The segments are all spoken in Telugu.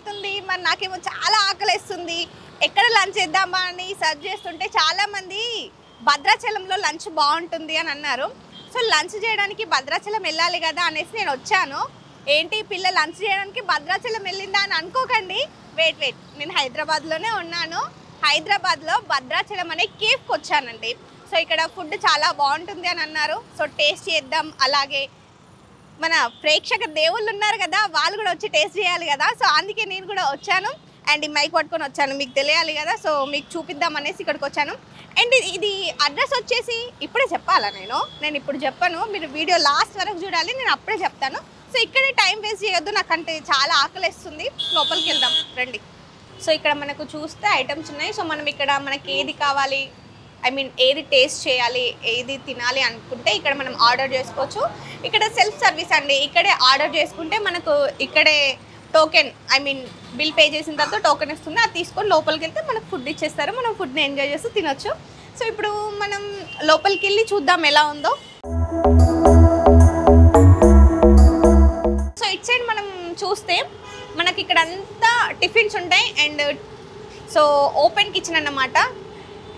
అవుతుంది, మరి నాకేమో చాలా ఆకలిస్తుంది, ఎక్కడ లంచ్ చేద్దామా అని సర్చ్ చేస్తుంటే చాలామంది భద్రాచలంలో లంచ్ బాగుంటుంది అని అన్నారు. సో లంచ్ చేయడానికి భద్రాచలం వెళ్ళాలి కదా అనేసి నేను వచ్చాను. ఏంటి పిల్ల లంచ్ చేయడానికి భద్రాచలం వెళ్ళిందా అని అనుకోకండి. వెయిట్ నేను హైదరాబాద్లోనే ఉన్నాను. హైదరాబాద్లో భద్రాచలం అనే కేఫ్కి వచ్చానండి. సో ఇక్కడ ఫుడ్ చాలా బాగుంటుంది అని అన్నారు. సో టేస్ట్ చేద్దాం, అలాగే మన ప్రేక్షక దేవుళ్ళు ఉన్నారు కదా, వాళ్ళు కూడా వచ్చి టేస్ట్ చేయాలి కదా. సో అందుకే నేను కూడా వచ్చాను అండ్ ఈ మైక్ పట్టుకొని వచ్చాను, మీకు తెలియాలి కదా. సో మీకు చూపిద్దాం అనేసి ఇక్కడికి వచ్చాను. అండ్ ఇది అడ్రస్ వచ్చేసి ఇప్పుడే చెప్పాలా? నేను ఇప్పుడు చెప్పను, మీరు వీడియో లాస్ట్ వరకు చూడాలి, నేను అప్పుడే చెప్తాను. సో ఇక్కడే టైం వేస్ట్ చేయొద్దు, నాకంటే చాలా ఆకలిస్తుంది. లోపలికి వెళ్దాం రండి. సో ఇక్కడ మనకు చూస్తే ఐటమ్స్ ఉన్నాయి. సో మనం ఇక్కడ మనకి ఏది కావాలి, ఏది టేస్ట్ చేయాలి, ఏది తినాలి అనుకుంటే ఇక్కడ మనం ఆర్డర్ చేసుకోవచ్చు. ఇక్కడ సెల్ఫ్ సర్వీస్ అండి. ఇక్కడే ఆర్డర్ చేసుకుంటే మనకు ఇక్కడే టోకెన్ బిల్ పే చేసిన తర్వాత టోకెన్ ఇస్తుంది, అది తీసుకొని లోపలికి వెళ్తే మనకు ఫుడ్ ఇచ్చేస్తారు. మనం ఫుడ్ని ఎంజాయ్ చేస్తూ తినొచ్చు. సో ఇప్పుడు మనం లోపలికి వెళ్ళి చూద్దాం ఎలా ఉందో. సో ఇట్ సైడ్ మనం చూస్తే మనకి ఇక్కడ అంతా టిఫిన్స్ ఉంటాయి అండ్ సో ఓపెన్ కిచెన్ అన్నమాట.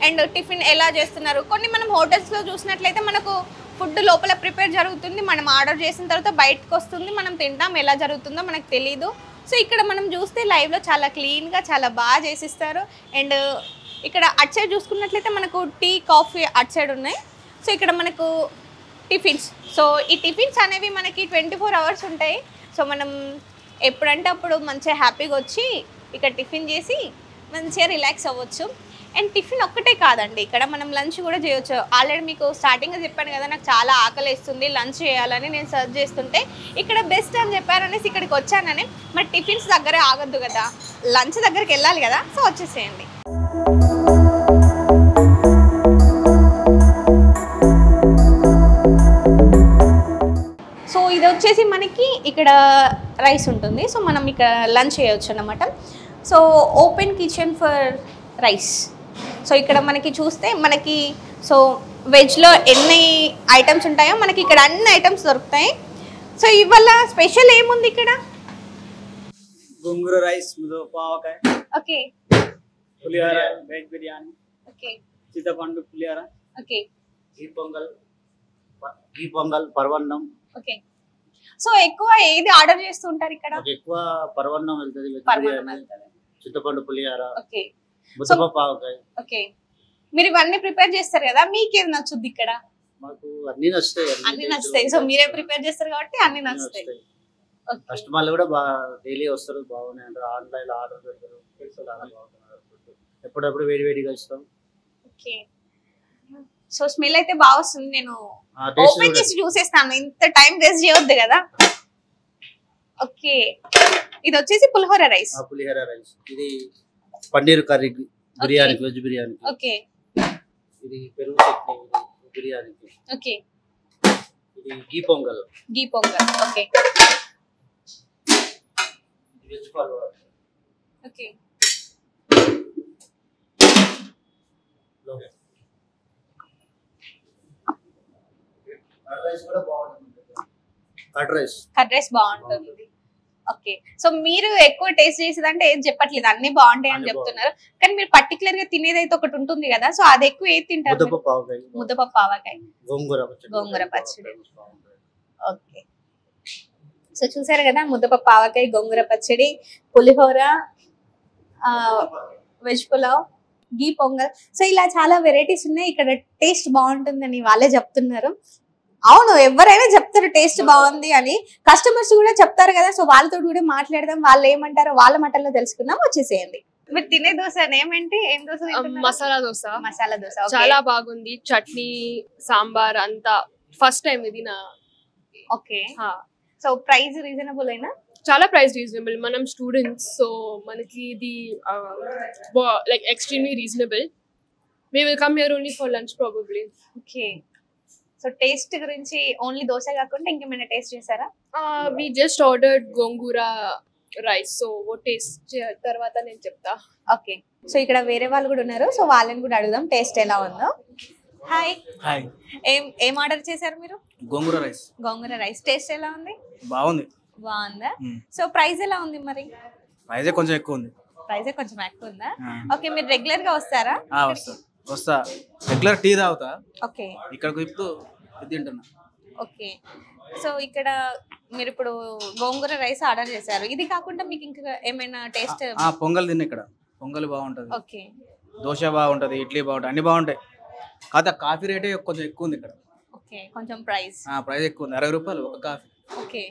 అండ్ టిఫిన్ ఎలా చేస్తున్నారు, కొన్ని మనం హోటల్స్లో చూసినట్లయితే మనకు ఫుడ్ లోపల ప్రిపేర్ జరుగుతుంది, మనం ఆర్డర్ చేసిన తర్వాత బయటకు వస్తుంది, మనం తింటాం, ఎలా జరుగుతుందో మనకు తెలీదు. సో ఇక్కడ మనం చూస్తే లైవ్లో చాలా క్లీన్గా చాలా బాగా చేసిస్తారు. అండ్ ఇక్కడ అటు సైడ్ చూసుకున్నట్లయితే మనకు టీ కాఫీ అటు సైడ్ ఉన్నాయి. సో ఇక్కడ మనకు టిఫిన్స్, సో ఈ టిఫిన్స్ అనేవి మనకి 24 hours ఉంటాయి. సో మనం ఎప్పుడంటే అప్పుడు మంచిగా హ్యాపీగా వచ్చి ఇక్కడ టిఫిన్ చేసి మంచిగా రిలాక్స్ అవ్వచ్చు. అండ్ టిఫిన్ ఒక్కటే కాదండి, ఇక్కడ మనం లంచ్ కూడా చేయొచ్చు. ఆల్రెడీ మీకు స్టార్టింగ్గా చెప్పాను కదా, నాకు చాలా ఆకలిస్తుంది, లంచ్ చేయాలని నేను సర్చ్ చేస్తుంటే ఇక్కడ బెస్ట్ అని చెప్పారనేసి ఇక్కడికి వచ్చానని. మరి టిఫిన్స్ దగ్గరే ఆగొద్దు కదా, లంచ్ దగ్గరికి వెళ్ళాలి కదా. సో వచ్చేసేయండి. సో ఇది వచ్చేసి మనకి ఇక్కడ రైస్ ఉంటుంది. సో మనం ఇక్కడ లంచ్ చేయొచ్చు అన్నమాట. So open kitchen for rice. So ఇక్కడ మనకి చూస్తే మనకి సో వెజ్లో ఎన్ని ఐటమ్స్ ఉంటాయో మనకి ఇక్కడ అన్ని ఐటమ్స్ దొరుకుతాయి. సో ఇవాళ స్పెషల్ ఏముంది ఇక్కడ? గోంగూర రైస్, ముద్దపప్పు, ఓకే, పులిహోర, వెజ్ బిర్యానీ, ఓకే, చింతపండు పులిహోర, ఓకే, ఘీ పొంగల్, పరవన్నం. ఓకే. సో ఎక్కువ ఏది ఆర్డర్ చేస్తూ ఉంటారు ఇక్కడ? ఎక్కువ పరవన్నం వెళ్తుంది, చింతపండు పులిహోర, ఓకే, ముద్దపప్పు. ఓకే. మీరు ఇవన్నీ ప్రిపేర్ చేస్తారు కదా, మీకేది నచ్చుద్ది ఇక్కడ? మాకు అన్ని నచ్చుతాయి. అన్ని నచ్చుతాయి. సో మీరే ప్రిపేర్ చేస్తారు కాబట్టి అన్ని నచ్చుతాయి. కస్టమర్లు కూడా డైలీ వస్తారు, బాగున్నాయి అంటారు, ఆన్లైన్ ఆర్డర్ పెడతారు, ఎప్పుడప్పుడు వేడి వేడిగా ఇస్తాం. ఓకే. సో స్మెల్ అయితే బాగా వస్తుంది, నేను ఓపెన్ చేసి చూసేస్తాను, ఇంత టైం వేస్ట్ చేయొద్దు కదా. ఓకే, ఇది వచ్చేసి పులిహోర రైస్. పులిహోర రైస్, ఇది paneer curry biryani, veg biryani. Okay, ఇది పెరుగు చట్నీ బిర్యానీ. ఓకే, ఇది ghee pongal. Ghee pongal, okay, veg pulao. Okay. Curd rice బాగుంటుంది. ఓకే. సో మీరు ఎక్కువ టేస్ట్ చేసేదంటే ఏది చెప్పట్లేదు, అన్ని బాగుంటాయి అని చెప్తున్నారు, కానీ మీరు పర్టికులర్ గా తినేది అయితే ఒకటి ఉంటుంది కదా. సో అది ఎక్కువ ఏది తింటారు? ముద్దపప్పు, ఆవకాయ, గోంగూర పచ్చడి. ఓకే. సో చూసారు కదా, ముద్దపప్పు, ఆవకాయ, గోంగూర పచ్చడి, పులిహోర, వెజ్ పులావ్, ఘీ పొంగల్. సో ఇలా చాలా వెరైటీస్ ఉన్నాయి. ఇక్కడ టేస్ట్ బాగుంటుందని వాళ్ళే చెప్తున్నారు. అవును, ఎవరైనా చెప్తారు టేస్ట్ బాగుంది అని, కస్టమర్స్ కూడా చెప్తారు కదా. సో వాళ్ళతో కూడా మాట్లాడదాం, వాళ్ళు ఏమంటారో వాళ్ళ మాటల్లో తెలుసుకుందాం. వచ్చేసేయండి. మీరు తినే దోశ ఏమేంటి? ఏం దోశ? మసాలా దోశ. మసాలా దోశ చాలా బాగుంది, చట్నీ, సాంబార్ అంతా ఫస్ట్ టైం ఇది నా. ఓకే. సో ప్రైస్ రీజనబుల్ అయినా? చాలా ప్రైస్ రీజనబుల్, మనం స్టూడెంట్స్, సో మనకి ఇది like extremely reasonable. We will come here only for lunch probably. Okay. So taste గురించి ఓన్లీ దోశ కాకుండా ఇంకేమైనా టేస్ట్ చేశారా? We just ordered gongura rice, so ఓ టేస్ట్ తర్వాత నేను చెప్తా. ఓకే. సో ఇక్కడ వేరే వాళ్ళు కూడా ఉన్నారు, సో వాళ్ళని కూడా అడుగుదాం టేస్ట్ ఎలా ఉందో. హాయ్. హాయ్. ఏం ఆర్డర్ చేశారు మీరు? గోంగూర రైస్. గోంగూర రైస్. టేస్ట్ ఎలా ఉంది? బాగుందా? సో ప్రైస్ ఎలా ఉంది మరి? ప్రైజే కొంచెం ఎక్కువ ఉంది. ప్రైస్ కొంచెం ఎక్కువ ఉందా? ఓకే, మీరు రెగ్యులర్ గా వస్తారా? వస్తా రెగ్యులర్ టీ తాగుతా. ఓకే, ఇక్కడికి ఇప్పుడు ఇది తింటున్నా. ఓకే. సో ఇక్కడ మీరు ఇప్పుడు గోంగూర రైస్ ఆర్డర్ చేశారు, ఇది కాకుండా మీకు ఇంకా ఏమైనా టేస్ట్? పొంగల్ తిన్నా, ఇక్కడ పొంగల్ బాగుంటది, ఓకే, దోశ బాగుంటది, ఇడ్లీ బాగుంటది, అన్ని బాగుంటాయి. కాకపోతే కాఫీ రేటే కొంచెం ఎక్కువ ఉంది ఇక్కడ. ఓకే, కొంచెం ప్రైస్ ఎక్కువ ఉంది, 60 రూపాయలు ఒక కాఫీ. ఓకే,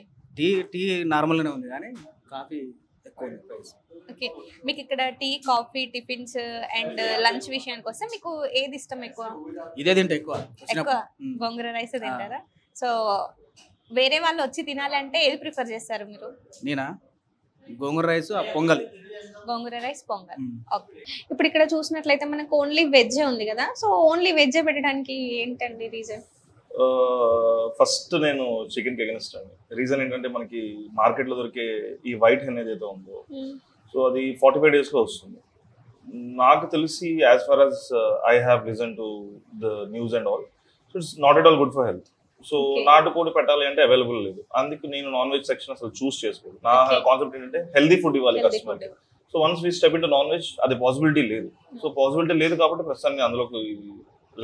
టీ నార్మల్గానే ఉంది కానీ కాఫీ ఎక్కువ ఉంది ప్రైస్. ఓకే. మీకు ఇక్కడ tea, coffee, tiffins and lunch విషయానికి వస్తే మీకు ఏది ఇష్టం ఎక్కువ? ఇదే తింటా ఎక్కువ. గోంగూర రైస్ తింటారా? సో వేరే వాళ్ళు వచ్చి తినాలంటే ఏది ప్రిఫర్ చేస్తారు మీరు? నేనా గోంగూర రైస్, పొంగల్. గోంగూర రైస్, పొంగల్. ఓకే. ఇప్పుడు ఇక్కడ చూసినట్లయితే మనకు ఓన్లీ వెజ్ ఉంది కదా, సో ఓన్లీ వెజ్ పెట్టడానికి ఏంటండి రీజన్? ఫస్ట్ నేను చికెన్ కి అగెన్స్ట్ అండి. రీజన్ ఏంటంటే మనకి మార్కెట్ లో దొరికే ఈ వైట్ హెన్ ఏదైతే ఉందో సో అది 45 days లో వస్తుంది. నాకు తెలిసి as far as I have listen to the news and all, so it's not at all good for health. So నాటుకోడి పెట్టాలి అంటే అవైలబుల్ లేదు, అందుకు నేను నాన్ వెజ్ సెక్షన్ అసలు చూస్ చేసుకోదు. నా కాన్సెప్ట్ ఏంటంటే హెల్దీ ఫుడ్ ఇవ్వాలి customer. So once we step into non veg అది పాసిబిలిటీ లేదు. సో పాసిబిలిటీ లేదు కాబట్టి ప్రస్తుతానికి అందులోకి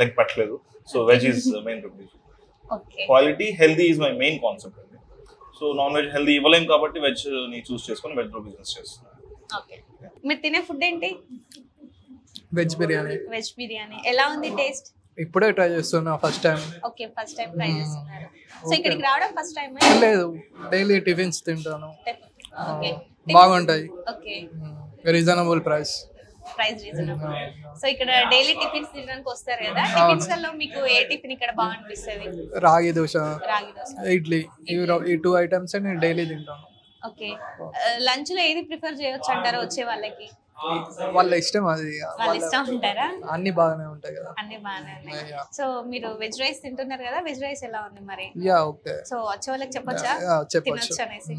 లెగ్ పెట్టలేదు. So veg is main preference. Quality healthy is my main concept అండి. సో నాన్ వెజ్ హెల్దీ ఇవ్వలేము కాబట్టి వెజ్ ని చూస్ చేసుకొని వెజ్ లో బిజినెస్ చేస్తున్నాను. ఓకే, మీరు తినే ఫుడ్ ఏంటి? వెజ్ బిర్యానీ. వెజ్ బిర్యానీ ఎలా ఉంది టేస్ట్? ఇప్పుడే ట్రై చేస్తున్నా, first time. Okay, first time try చేస్తున్నారు. సో ఇక్కడికి రావడం ఫస్ట్ టైం? లేదు, డైలీ టిఫిన్స్ తింటాను. ఓకే, బాగుంటాయి. Okay, reasonable price. Reasonable. So ఇక్కడ డైలీ టిఫిన్స్ తినడానికి వస్తారు కదా, టిఫిన్స్ లో మీకు ఏ టిఫిన్ ఇక్కడ బాగా అనిపిస్తుంది? రాగి దోశ, ఇడ్లీ. ఈ 2 ఐటమ్స్ నేను డైలీ తింటాను. ఓకే, లంచ్ లో ఏది ప్రిఫర్ చేయొచ్చు అంటారు వచ్చే వాళ్ళకి? వాళ్ళ ఇష్టం, అది వాళ్ళ ఇష్టం ఉంటారా? అన్ని బాగానే ఉంటాయి కదా. అన్ని బాగానే ఉన్నాయి. సో మీరు వెజ్ రైస్ తింటున్నారు కదా, వెజ్ రైస్ ఎలా ఉంది మరి? ఓకే. సో వచ్చే వాళ్ళకి చెప్పొచ్చా తినొచ్చు అనేసి?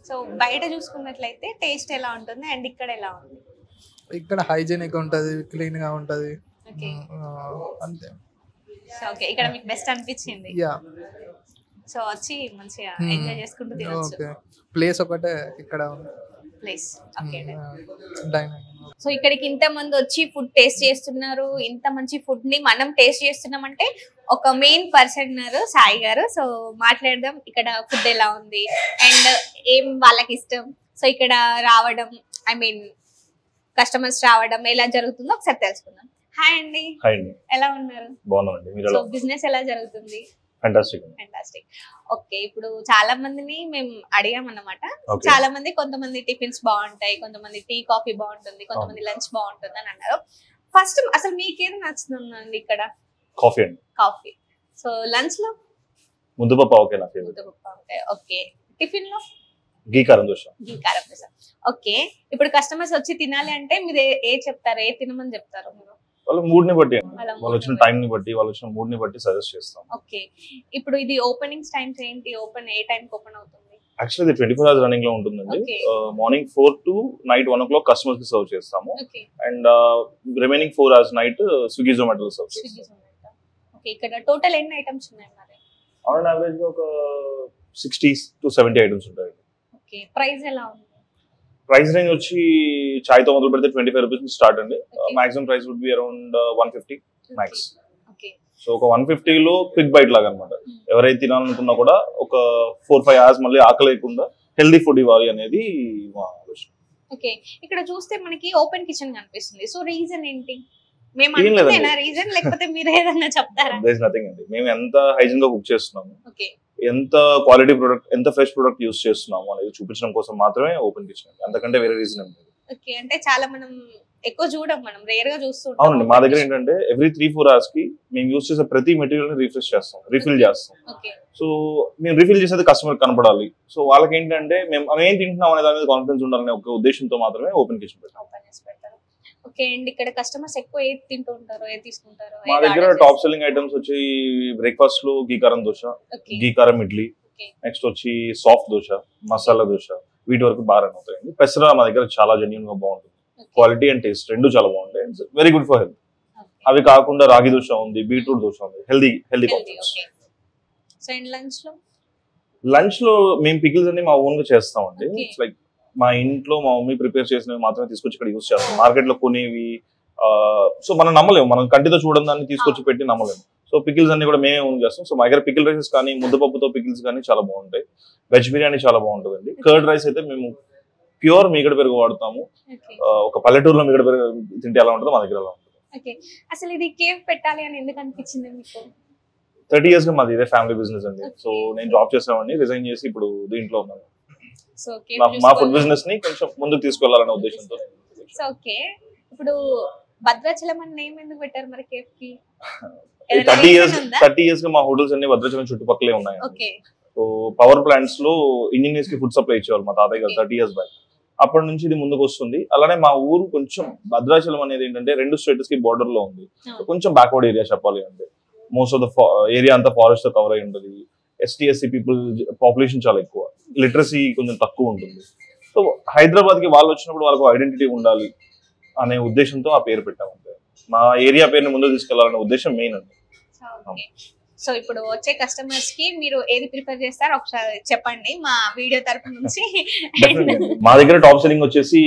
సో బయట చూసుకున్నట్లయితే టేస్ట్ ఎలా ఉంటుంది అండ్ ఇక్కడ ఎలా ఉంది? ఇక్కడ హైజీనిక్ ఉంటది, క్లీన్ గా ఉంటది, అంతే. సో ఓకే, ఇక్కడ మీకు బెస్ట్ అనిపించింది? సో వచ్చి మంచిగా ఎంజాయ్ చేసుకుంటూ తినొచ్చు. ప్లేస్ ఒకటే ఇక్కడ ఉంది. Place okay. సో ఇక్కడికి ఇంత మంది వచ్చి ఫుడ్ టేస్ట్ చేస్తున్నారు, ఇంత మంచి ఫుడ్ ని మనం టేస్ట్ చేస్తున్నామంటే ఒక మెయిన్ పర్సన్ ఉన్నారు, సాయి గారు. సో మాట్లాడదాం, ఇక్కడ ఫుడ్ ఎలా ఉంది అండ్ ఏం వాళ్ళకి ఇష్టం, సో ఇక్కడ రావడం ఐ మీన్ కస్టమర్స్ రావడం ఎలా జరుగుతుందో ఒకసారి తెలుసుకుందాం. హాయ్ అండి. ఎలా ఉన్నారు? బాగున్నానండి. సో బిజినెస్ ఎలా జరుగుతుంది? ఫెంటాస్టిక్. ఓకే, ఇప్పుడు చాలా మందిని మేము అడిగాం అన్నమాట. చాలా మంది, కొంతమంది టిఫిన్స్ బాగుంటాయి, కొంతమంది టీ కాఫీ బాగుంటుంది, కొంతమంది లంచ్ బాగుంటుంది అని అన్నారు. ఫస్ట్ అసలు మీకేది నచ్చుతుందండి ఇక్కడ? కాఫీ. సో లంచ్ లో ముద్దపప్పు ఓకే నా ఫేవరెట్. ఓకే, టిఫిన్ లో గీ కారం దోశ. ఓకే, ఇప్పుడు కస్టమర్స్ వచ్చి తినాలి అంటే మీరు ఏ చెప్తారు, ఏ తినమని చెప్తారు మీరు? వాళ్ళ మూడ్ ని బట్టి, వాళ్ళు వచ్చిన టైం ని బట్టి, వాళ్ళు వచ్చిన మూడ్ ని బట్టి సజెస్ట్ చేస్తాం. ఓకే, ఇప్పుడు ఇది ఓపెనింగ్ టైమ్స్ ఏంటి? ఏ టైం కి ఓపెన్ అవుతుంది? యాక్చువల్లీ ఇది 24 hours రన్నింగ్ లో ఉంటుందండి. Morning 4 to night 1 o'clock customers కి సర్వ్ చేస్తాము. And remaining 4 hours night Swiggy Zomato serve చేస్తాం. ఓకే, ఇక్కడ టోటల్ ఎన్ని ఐటమ్స్ ఉన్నాయి మరి? ఆన్ యావరేజ్ గా ఒక 60 to 70 ఐటమ్స్ ఉంటాయి. ఓకే, ప్రైస్ ఎలా ఉంది? ప్రైస్ రేంజ్ వచ్చి చాయ్ తో మొదలు పెడితే 25 rupees నుంచి స్టార్ట్ అండి. Maximum price would be around 150 max. So ఒక 150 లో క్విక్ బైట్ లాగా అనమాట. ఎవరైతే తినాలనుకున్నా కూడా ఒక 4-5 hours మళ్ళీ ఆకలి లేకుండా హెల్దీ ఫుడ్ ఇవ్వాలి అనేది మా ఆలోచన. ఓకే, ఇక్కడ చూస్తే మనకి ఓపెన్ కిచెన్ కనిపిస్తుంది. సో రీజన్ ఏంటి? మేము అనుకునేనా రీజన్, లేకపోతే మీరు ఏదన్నా చెప్తారా? దేర్ ఇస్ నథింగ్ అండి. మేము ఎంత హైజీన్ గా కుక్ చేస్తున్నాము, ఓకే, ఎంత క్వాలిటీ ప్రొడక్ట్, ఎంత ఫ్రెష్ ప్రొడక్ట్ యూస్ చేస్తున్నాము అనేది చూపించడం కోసం మాత్రమే ఓపెన్ కిచెన్. అంతకంటే వేరే రీజన్ ఏం లేదు. ఓకే, అంటే చాలా మనం ఎక్కువ చూడం, మనం రేర్ గా చూస్తుంటాం. అవునండి, మా దగ్గర ఏంటంటే ఎవ్రీ 3-4 hours కి మేము యూస్ చేసే ప్రతి మెటీరియల్ ని రిఫ్రెష్ చేస్తాం, రీఫిల్ చేస్తాం. సో మేము రీఫిల్ చేసేది కస్టమర్ కనపడాలి. సో వాళ్ళకి ఏంటంటే మేము ఏం తింటున్నాం అనే దాని మీద కాన్ఫిడెన్స్ ఉండాలనే ఒక ఉద్దేశంతో మాత్రమే ఓపెన్ కిచెన్ పెట్టాం. ఓకే, అండ్ ఇక్కడ కస్టమర్స్ ఎక్కువ ఏది తింటూ ఉంటారు, ఏది తీసుకుంటారు? మా దగ్గర టాప్ సెల్లింగ్ ఐటమ్స్ వచ్చి బ్రేక్ఫాస్ట్ లో గీ కారం దోశ, గీ కారం ఇడ్లీ, నెక్స్ట్ వచ్చి సాఫ్ట్ దోశ, మసాలా దోశ, వీటి వరకు బాగా రన్ అవుతాయండి. పెసరా మా దగ్గర చాలా జెన్యూన్ గా బాగుంటుంది. క్వాలిటీ అండ్ టేస్ట్ రెండు చాలా బాగుంటాయి. Very good for health. అవి కాకుండా రాగి దోశ ఉంది, బీట్రూట్ దోశ ఉంది, healthy concepts. So and lunch లో మేము పికిల్స్ అన్ని మా ఓన్ గా చేస్తామండి. ఇట్స్ లైక్ మా ఇంట్లో మా మమ్మీ ప్రిపేర్ చేసినవి మాత్రమే తీసుకొచ్చి ఇక్కడ యూస్ చేస్తాం. మార్కెట్ లో కొనేవి సో మనం నమ్మలేము, మనం కంటితో చూడడం దాన్ని తీసుకొచ్చి పెట్టి నమ్మలేము. సో పికిల్స్ అన్ని కూడా మేమే ఓన్ చేస్తాం. సో మా దగ్గర పికిల్ రైసెస్ కానీ ముద్దపప్పుతో పికిల్స్ కానీ చాలా బాగుంటాయి. వెజ్ బిర్యానీ చాలా బాగుంటుందండి. కర్డ్ రైస్ అయితే మేము ప్యూర్ మీగడ పెరుగు వాడతాము. ఒక పల్లెటూరులో మీగడ పెరుగు తింటే ఎలా ఉంటుందో మా దగ్గర అలా ఉంటుంది. అసలు ఇది కేఫ్ పెట్టాలి అని ఎందుకు అనిపించింది మీకు? 30 years గా మాది ఇదే ఫ్యామిలీ బిజినెస్ అండి. సో నేను జాబ్ చేసేవాడిని, రిజైన్ చేసి ఇప్పుడు దీంట్లో ఉన్నాను. సో మా ఫుడ్ బిజినెస్ ని కొంచెం ముందుకు తీసుకెళ్లాలనే ఉద్దేశంతో. సో ఓకే, ఇప్పుడు భద్రాచలం అని నేమ్ ఎందుకు పెట్టారు మరి కేఫ్ కి? 30 years గా మా హోటల్స్ అన్ని భద్రాచలం చుట్టుపక్కలే ఉన్నాయి. సో పవర్ ప్లాంట్స్ లో ఇంజనీర్స్ కి ఫుడ్ సప్లై ఇచ్చేవాళ్ళు మా తాతయ్య గారు 30 years బ్యాక్. అప్పటి నుంచి ఇది ముందుకు వస్తుంది. అలానే మా ఊరు కొంచెం భద్రాచలం అనేది ఏంటంటే 2 స్టేట్స్ కి బోర్డర్ లో ఉంది. కొంచెం బ్యాక్వర్డ్ ఏరియా చెప్పాలి అంటే. మోస్ట్ ఆఫ్ ద ఏరియా అంతా ఫారెస్ట్ తో కవర్ అయి ఉంటుంది. ST/SC పీపుల్ పాపులేషన్ చాలా ఎక్కువ, లిటరసీ కొంచెం తక్కువ ఉంటుంది. సో హైదరాబాద్ కి వాళ్ళు వచ్చినప్పుడు వాళ్ళకు ఐడెంటిటీ ఉండాలి అనే ఉద్దేశంతో ఆ పేరు పెట్టామంటే. మా ఏరియా పేరుని ముందుకు తీసుకెళ్లాలనే ఉద్దేశం మెయిన్ అండి. సో ఇప్పుడు వచ్చే కస్టమర్స్ కి మీరు ఏది ప్రిఫర్ చేస్తారో ఒకసారి చెప్పండి మా వీడియో తరపు నుంచి. మా దగ్గర టాప్ సెల్లింగ్ వచ్చేసి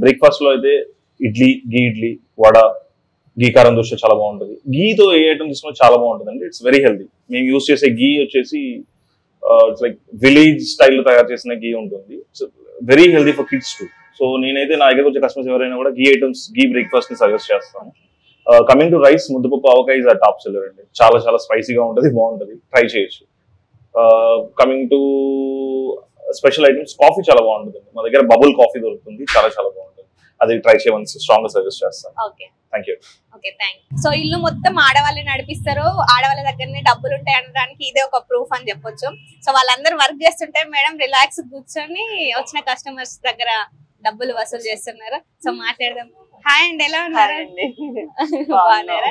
బ్రేక్ఫాస్ట్ లో అయితే ఇడ్లీ, గీ ఇడ్లీ, వడ, గీ కారం దోశ చాలా బాగుంటుంది. గీతో ఏ ఐటమ్ తీసుకున్నా చాలా బాగుంటుంది అండి. It's very healthy. మేము యూస్ చేసే గీ వచ్చేసి ఇట్స్ లైక్ విలేజ్ స్టైల్లో తయారు చేసిన గీ ఉంటుంది. Very healthy for kids to. So నేనైతే నా దగ్గర వచ్చే కస్టమర్స్ ఎవరైనా కూడా గీ ఐటమ్స్, గీ బ్రేక్ఫాస్ట్ ని సజెస్ట్ చేస్తాను. కమింగ్ టు రైస్, ముద్దపప్పు ఆవకాయ ఇస్ ఆ టాప్ సెల్లర్ అండి. చాలా చాలా స్పైసీగా ఉంటుంది, బాగుంటుంది, ట్రై చేయొచ్చు. Coming to special items, coffee చాలా బాగుంటుంది. మా దగ్గర బబుల్ కాఫీ దొరుకుతుంది, చాలా చాలా బాగుంటుంది. అది ట్రై చేయమని స్ట్రాంగ్ గా సజెస్ట్ చేస్తాను. Thank you. సో ఇల్లు మొత్తం ఆడవాళ్ళే నడిపిస్తారు, ఆడవాళ్ళ దగ్గరనే డబ్బులు ఉంటాయి అనడానికి ఇదే ఒక ప్రూఫ్ అని చెప్పొచ్చు. సో వాళ్ళందరూ వర్క్ చేస్తుంటే మేడం రిలాక్స్ కూర్చొని వచ్చిన కస్టమర్స్ దగ్గర డబ్బులు వసూలు చేస్తున్నారు. సో మాట్లాడదాం. హాయ్ అండి, ఎలా ఉన్నారండి? బాగున్నారా?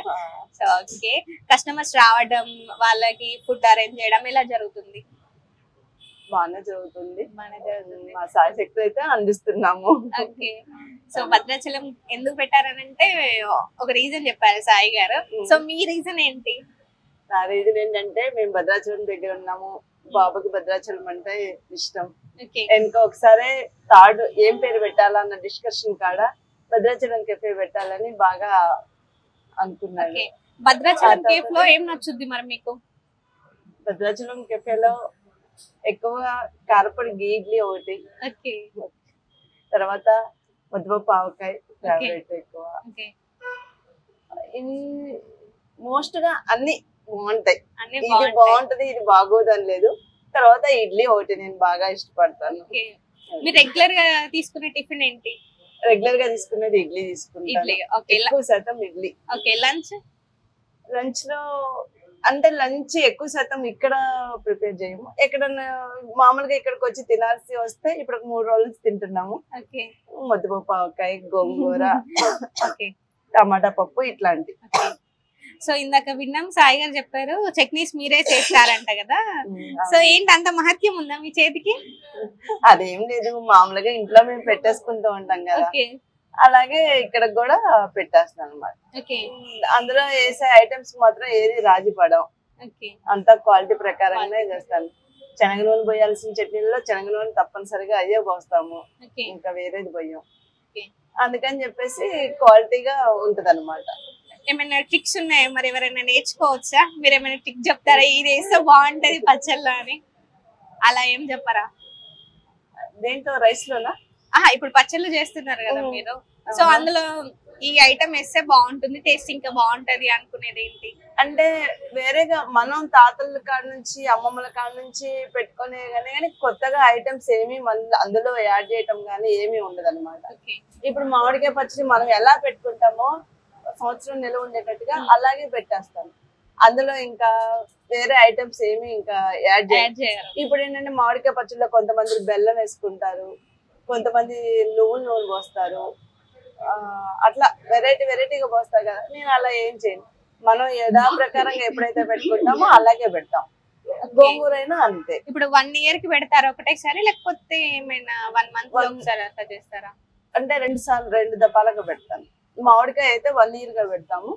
సో ఓకే, కస్టమర్స్ రావడం, వాళ్ళకి ఫుడ్ అరేంజ్ చేయడం ఎలా జరుగుతుంది? బాగానే జరుగుతుంది. మా సాయి శక్తి అయితే అందిస్తున్నాము. ఓకే, సో భద్రాచలం ఎందుకు పెట్టారనంటే ఒక రీజన్ చెప్పారు సాయి గారు. సో మీ రీజన్ ఏంటి? నా రీజన్ ఏంటంటే మేము భద్రాచలం దగ్గర ఉన్నాము, బాబాకి భద్రాచలం అంటే ఇష్టం. ఇంకా ఒకసారి థర్డ్ ఏం పేరు పెట్టాలన్న డిస్కషన్ కాడ భద్రాచలం కెఫే పెట్టాలని బాగా అనుకున్నాను. భద్రాచలం కేఫ్ లో ఏం నచ్చుద్ది మరి మీకు? భద్రాచలం కెఫేలో ఎక్కువగా కారపొడి గీ ఇడ్లీ ఒకటి, తర్వాత ముద్దపప్పు ఆవకాయ ఫేవరెట్ ఎక్కువ. ఇవి మోస్ట్ గా అన్ని బాగుంటాయి. ఇది బాగుంటది, ఇది బాగోదు అని లేదు. తర్వాత ఇడ్లీ ఒకటి నేను బాగా ఇష్టపడతాను. మీరు రెగ్యులర్ గా తీసుకునే టిఫిన్ ఏంటి? రెగ్యులర్ గా తీసుకునేది ఇడ్లీ తీసుకుంటాను, ఎక్కువ శాతం ఇడ్లీ. లంచ్ లో అంటే లంచ్ ఎక్కువ శాతం ఇక్కడ ప్రిపేర్ చేయము. ఎక్కడన్నా మామూలుగా ఇక్కడికి వచ్చి తినాల్సి వస్తే ఇప్పుడు 3 రోజులు తింటున్నాము. ముద్దపప్పు ఆవకాయ, గోంగూర, టమాటా పప్పు ఇట్లాంటి. సో ఇందాక విన్నాం సాయి గారు చెప్పారు చట్నీస్ మీరే చేస్తారంట కదా. సో ఏంటి అంత మహత్యం ఉందా మీ చేతికి? అదేం లేదు, మామూలుగా ఇంట్లో మేము పెట్టేసుకుంటూ ఉంటాం కదా, అలాగే ఇక్కడ కూడా పెట్టేస్తాను అనమాట. అందులో వేసే ఐటమ్స్ మాత్రం ఏది రాజీ పడవు, అంతా క్వాలిటీ ప్రకారంగానే చేస్తాను. శనగ నూనె పోయాల్సిన చట్నీలలో శనగ నూనె తప్పనిసరిగా అయ్యే పోస్తాము, ఇంకా వేరేది పోయాం. అందుకని చెప్పేసి క్వాలిటీగా ఉంటది అనమాట. ఏమైనా ట్రిక్స్ ఉన్నాయా మరి? ఎవరైనా నేర్చుకోవచ్చా? మీరు ఏమైనా ట్రిక్ చెప్తారా ఇది వేస్తే బాగుంటది పచ్చళ్ళలో అని? అలా ఏం చెప్పరా? దేంట్లో? రైస్ లోనా? ఇప్పుడు పచ్చళ్ళు చేస్తున్నారు కదా మీరు, సో అందులో ఈ ఐటమ్ వేస్తే బాగుంటుంది, టేస్ట్ ఇంకా బాగుంటది అనుకునేది ఏంటి? అంటే వేరేగా మనం తాతల కాడ నుంచి అమ్మమ్మల కాడ నుంచి పెట్టుకునే కానీ కొత్తగా ఐటమ్స్ ఏమి అందులో యాడ్ చేయటం కానీ ఏమీ ఉండదు అనమాట. ఇప్పుడు మామిడికాయ పచ్చడి మనం ఎలా పెట్టుకుంటామో సంవత్సరం నిల్వ ఉండేటట్టుగా అలాగే పెట్టేస్తాను. అందులో ఇంకా వేరే ఐటమ్స్ ఏమి ఇంకా యాడ్ చేయరు. ఇప్పుడు ఏంటంటే మామిడికాయ పచ్చడిలో కొంతమంది బెల్లం వేసుకుంటారు, కొంతమంది నువ్వుల నూనె పోస్తారు, అట్లా వెరైటీగా పోస్తారు కదా. నేను అలా ఏం చేయను, మనం యథా ప్రకారంగా ఎప్పుడైతే పెట్టుకుంటామో అలాగే పెడతాం. గోంగూర అయినా అంతే. ఇప్పుడు 1 year కి పెడతారా ఒకటేసారి, లేకపోతే ఏమైనా 1 month ఒకసారి అట్లా చేస్తారా? అంటే 2 దఫాలుగా పెడతాను. మామిడికాయ అయితే 1 year గా పెడతాము,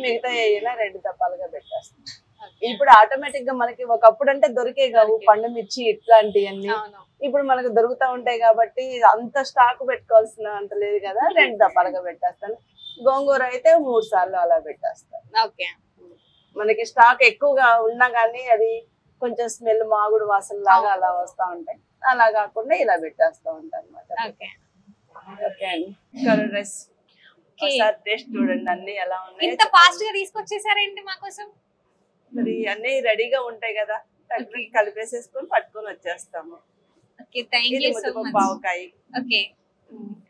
మిగతా అయినా 2 దఫాలుగా పెట్టేస్తాం. ఇప్పుడు ఆటోమేటిక్ గా మనకి ఒకప్పుడు అంటే దొరికే కావు పండు మిర్చి ఇట్లాంటివన్నీ, ఇప్పుడు మనకు దొరుకుతూ ఉంటాయి కాబట్టి అంత స్టాక్ పెట్టుకోవాల్సిన అంత లేదు కదా, 2 దప్పాలుగా పెట్టేస్తాను. గోంగూర అయితే 3 సార్లు అలా పెట్టేస్తాను. ఓకే. మనకి స్టాక్ ఎక్కువగా ఉన్నా కానీ అది కొంచెం స్మెల్ మాగుడు వాసన లాగా అలా వస్తూ ఉంటాయి. అలా కాకుండా ఇలా పెట్టేస్తూ ఉంటాను అనమాట. ఓకే ఓకే అండి. కర్డ్ రైస్ ఒకసారి టేస్ట్ చూడండి అన్ని ఎలా ఉన్నాయి. ఇంత ఫాస్ట్ గా తీసుకొచ్చేసారేంటి మా కోసం? మరి అన్ని రెడీగా ఉంటాయి కదా, కలిపేసేసుకొని పట్టుకొని వచ్చేస్తాము. ఓకే, థాంక్యూ ఇది సో ముద్దపప్పు మచ్. ఆవకాయ, ఓకే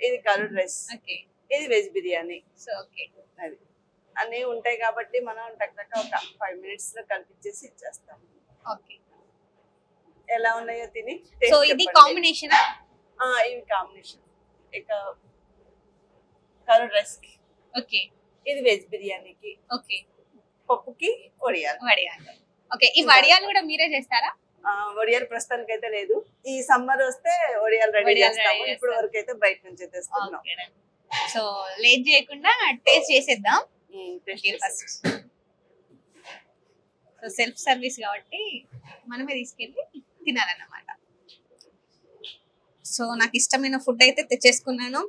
ఇది కర్డ్ రైస్, ఓకే ఇది వెజ్ బిర్యానీ. సో ఓకే అది అన్నీ ఉంటాయి కాబట్టి మనం టక్ ఒక 5 minutes లో కలిపించేసి ఇచ్చేస్తాం. ఓకే. ఎలా ఉన్నాయో తిని సో ఇది కాంబినేషన్? ఇవి కాంబినేషన్. ఇక కర్డ్ రైస్ కి, ఓకే, ఇది వెజ్ బిర్యానీకి, ఓకే, పప్పుకి వడియాలు. వడియాలు. ఓకే, ఈ వడియాలు కూడా మీరే చేస్తారా? వడియాలు ప్రస్తుతానికి అయితే లేదు. ఈ సమ్మర్ వస్తే వడియాలు రెడీ వడియాలు చేస్తాము. ready ఇప్పుడు వరకు అయితే బయట నుంచి తెస్తున్నాం. Okay done. సో లేట్ చేయకుండా టేస్ట్ చేసేద్దాం ఫస్ట్. సో సెల్ఫ్ సర్వీస్ కాబట్టి మనమే తీసుకెళ్ళి తినాలన్నమాట. సో నాకు ఇష్టమైన ఫుడ్ అయితే తెచ్చేసుకున్నాను.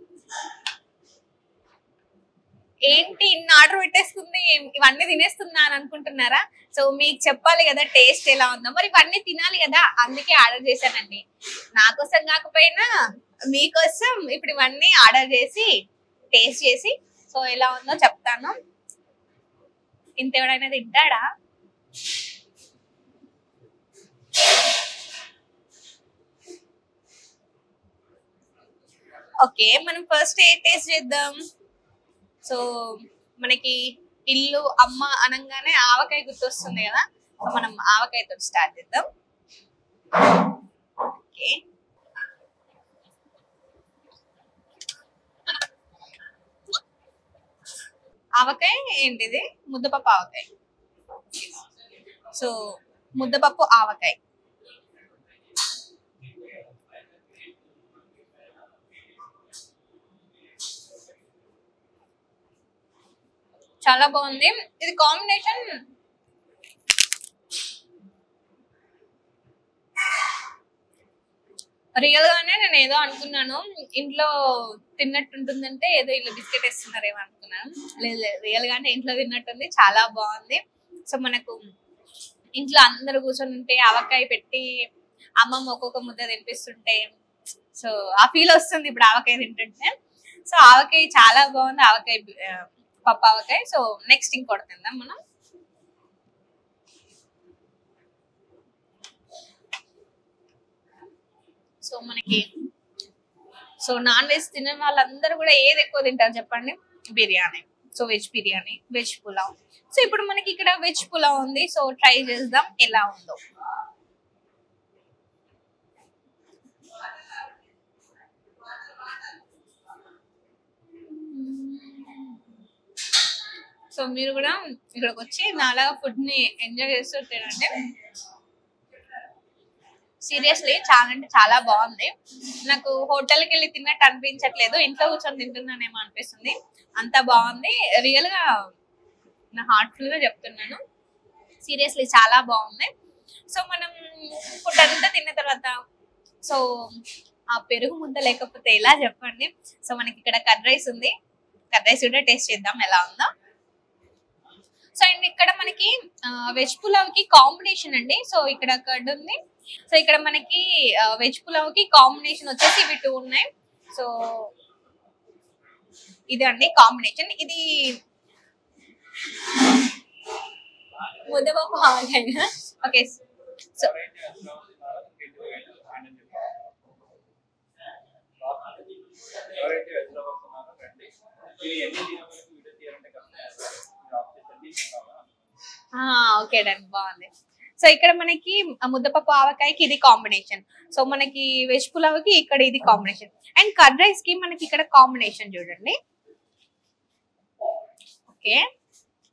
ఏంటి ఇన్ని ఆర్డర్ పెట్టేసుకుంది, ఇవన్నీ తినేస్తున్నా అని అనుకుంటున్నారా? సో మీకు చెప్పాలి కదా టేస్ట్ ఎలా ఉందో, మరి ఇవన్నీ తినాలి కదా, అందుకే ఆర్డర్ చేశానండి. నా కోసం కాకపోయినా మీకోసం ఇప్పుడు ఇవన్నీ ఆర్డర్ చేసి టేస్ట్ చేసి సో ఎలా ఉందో చెప్తాను. ఇంత ఎవడైనా తింటాడా? ఓకే, మనం ఫస్ట్ ఏ టేస్ట్ చేద్దాం? సో మనకి ఇల్లు అమ్మ అనగానే ఆవకాయ గుర్తొస్తుంది కదా, సో మనం ఆవకాయతో స్టార్ట్ చేద్దాం. ఓకే, ఆవకాయ ఏంటిది? ముద్దపప్పు ఆవకాయ. సో ముద్దపప్పు ఆవకాయ. చాలా బాగుంది. ఇది కాంబినేషన్ రియల్ గానే నేను ఏదో అనుకున్నాను, ఇంట్లో తిన్నట్టుంటుందంటే ఏదో ఇలా బిస్కెట్ వేస్తున్నారేమో అనుకున్నాను. లేదు లేదు, రియల్ గానే ఇంట్లో తిన్నట్టుంది. చాలా బాగుంది. సో మనకు ఇంట్లో అందరు కూర్చొని ఉంటే ఆవకాయ పెట్టి అమ్మమ్మ ఒక్కొక్క ముద్ద తినిపిస్తుంటే సో ఆ ఫీల్ వస్తుంది ఇప్పుడు ఆవకాయ తింటుంటే. సో ఆవకాయ చాలా బాగుంది, ఆవకాయ పప్పు ఆవకాయ. సో నెక్స్ట్ ఇంకోటి తిందాం మనం. సో మనకి సో నాన్ వెజ్ తినే వాళ్ళందరూ కూడా ఏది ఎక్కువ తింటారు చెప్పండి? Biryani. So veg biryani, veg pulao. So ఇప్పుడు మనకి ఇక్కడ వెజ్ పులావ్ ఉంది. సో ట్రై చేద్దాం ఎలా ఉందో. సో మీరు కూడా ఇక్కడికి వచ్చి నాలాగా ఫుడ్ ని ఎంజాయ్ చేస్తూ తినండి. సీరియస్లీ చాలా అంటే చాలా బాగుంది. నాకు హోటల్కి వెళ్ళి తిన్నట్టు అనిపించట్లేదు, ఇంట్లో కూర్చొని తింటున్నానేమో అనిపిస్తుంది. అంత బాగుంది. రియల్ గా నా హార్ట్ఫుల్ గా చెప్తున్నాను, సీరియస్లీ చాలా బాగుంది. సో మనం ఫుడ్ అంతా తిన్న తర్వాత సో ఆ పెరుగు ముద్ద లేకపోతే ఎలా చెప్పండి? సో మనకి ఇక్కడ కర్డ్ రైస్ ఉంది, కర్డ్ రైస్ కూడా టేస్ట్ చేద్దాం ఎలా ఉందో. సో అండ్ ఇక్కడ మనకి వెజ్ పులావ్ కి కాంబినేషన్ అండి. సో ఇక్కడ కర్డ్ ఉంది. సో ఇక్కడ మనకి వెజ్ పులావ్ కి కాంబినేషన్ వచ్చేసి ఇవి 2 ఉన్నాయి. సో ఇది అండి కాంబినేషన్. ఇది ముద్దపప్పు ఆవకాయ. ఓకే, సో ఓకే డన్, బాగుంది. సో ఇక్కడ మనకి ముద్దపప్పు ఆవకాయకి ఇది కాంబినేషన్. సో మనకి వెజ్ పులావ్ కి ఇక్కడ ఇది కాంబినేషన్. అండ్ కర్డ్ రైస్ కి మనకి ఇక్కడ కాంబినేషన్ చూడండి. ఓకే,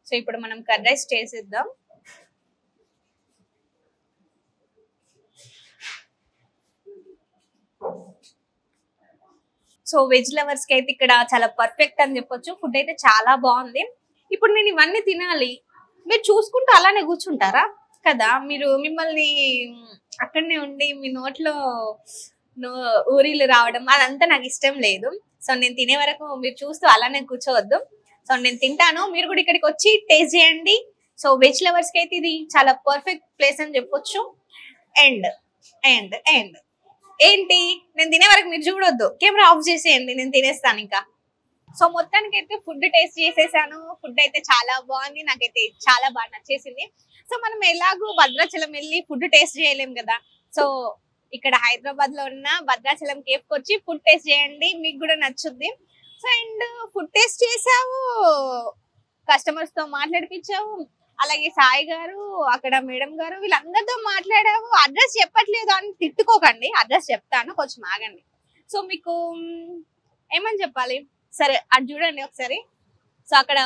సో ఇప్పుడు మనం కర్డ్ రైస్ చేసేద్దాం. సో వెజ్ లవర్స్ కి అయితే ఇక్కడ చాలా పర్ఫెక్ట్ అని చెప్పొచ్చు. ఫుడ్ అయితే చాలా బాగుంది. ఇప్పుడు నేను ఇవన్నీ తినాలి, మీరు చూసుకుంటూ అలానే కూర్చుంటారా కదా? మీరు మిమ్మల్ని అక్కడనే ఉండి మీ నోట్లో ఊరిలు రావడం అదంతా నాకు ఇష్టం లేదు. సో నేను తినే వరకు మీరు చూస్తూ అలానే కూర్చోవద్దు. సో నేను తింటాను, మీరు కూడా ఇక్కడికి వచ్చి టేస్ట్ చేయండి. సో వెజ్ లవర్స్ కి అయితే ఇది చాలా పర్ఫెక్ట్ ప్లేస్ అని చెప్పొచ్చు. అండ్ అండ్ అండ్ ఏంటి, నేను తినే వరకు మీరు చూడొద్దు, కెమెరా ఆఫ్ చేసేయండి, నేను తినేస్తాను ఇంకా. సో మొత్తానికి అయితే ఫుడ్ టేస్ట్ చేసేసాను. ఫుడ్ అయితే చాలా బాగుంది, నాకైతే చాలా బాగా నచ్చేసింది. సో మనం ఎలాగో భద్రాచలం వెళ్ళి ఫుడ్ టేస్ట్ చేయలేం కదా. సో ఇక్కడ హైదరాబాద్ లో ఉన్న భద్రాచలం కేఫ్ కి వచ్చి ఫుడ్ టేస్ట్ చేయండి, మీకు కూడా నచ్చుద్ది. సో అండ్ ఫుడ్ టేస్ట్ చేసావు, కస్టమర్స్ తో మాట్లాడిపించావు, అలాగే సాయి గారు, అక్కడ మేడం గారు, వీళ్ళందరితో మాట్లాడావు. అడ్రస్ చెప్పట్లేదు అని తిట్టుకోకండి, అడ్రస్ చెప్తాను, కొంచెం ఆగండి. సో మీకు ఏమని చెప్పాలి, సరే అది చూడండి ఒకసారి. సో అక్కడ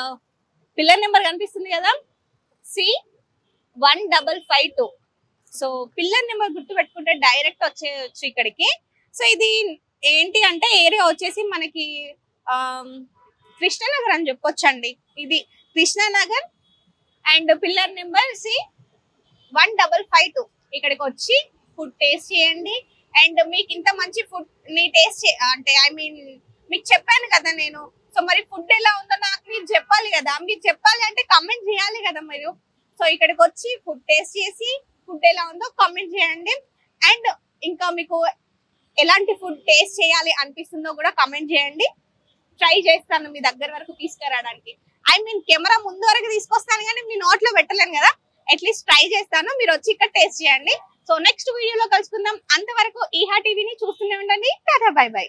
పిల్లర్ నెంబర్ కనిపిస్తుంది కదా, C1552. సో పిల్లర్ నెంబర్ గుర్తు పెట్టుకుంటే డైరెక్ట్ వచ్చేయచ్చు ఇక్కడికి. సో ఇది ఏంటి అంటే ఏరియా వచ్చేసి మనకి కృష్ణనగర్ అని చెప్పొచ్చండి. ఇది Krishnanagar and pillar number C1552. ఇక్కడికి వచ్చి ఫుడ్ టేస్ట్ చేయండి. అండ్ మీకు ఇంత మంచి ఫుడ్ ని టేస్ట్ అంటే మీకు చెప్పాను కదా నేను. సో మరి ఫుడ్ ఎలా ఉందో నాకు మీరు చెప్పాలి కదా, మీరు చెప్పాలి అంటే కమెంట్ చేయాలి కదా మీరు. సో ఇక్కడికి వచ్చి ఫుడ్ టేస్ట్ చేసి ఫుడ్ ఎలా ఉందో కామెంట్ చేయండి. అండ్ ఇంకా మీకు ఎలాంటి ఫుడ్ టేస్ట్ చేయాలి అనిపిస్తుందో కూడా కామెంట్ చేయండి. ట్రై చేస్తాను మీ దగ్గర వరకు తీసుకురావడానికి. కెమెరా ముందు వరకు తీసుకొస్తాను కానీ మీ నోట్లో పెట్టలేను కదా, అట్లీస్ట్ ట్రై చేస్తాను. మీరు వచ్చి ఇక్కడ టేస్ట్ చేయండి. సో నెక్స్ట్ వీడియోలో కలుసుకుందాం. అంతవరకు ఈహా టీవీని చూస్తూనే ఉండండి. Tata bye by.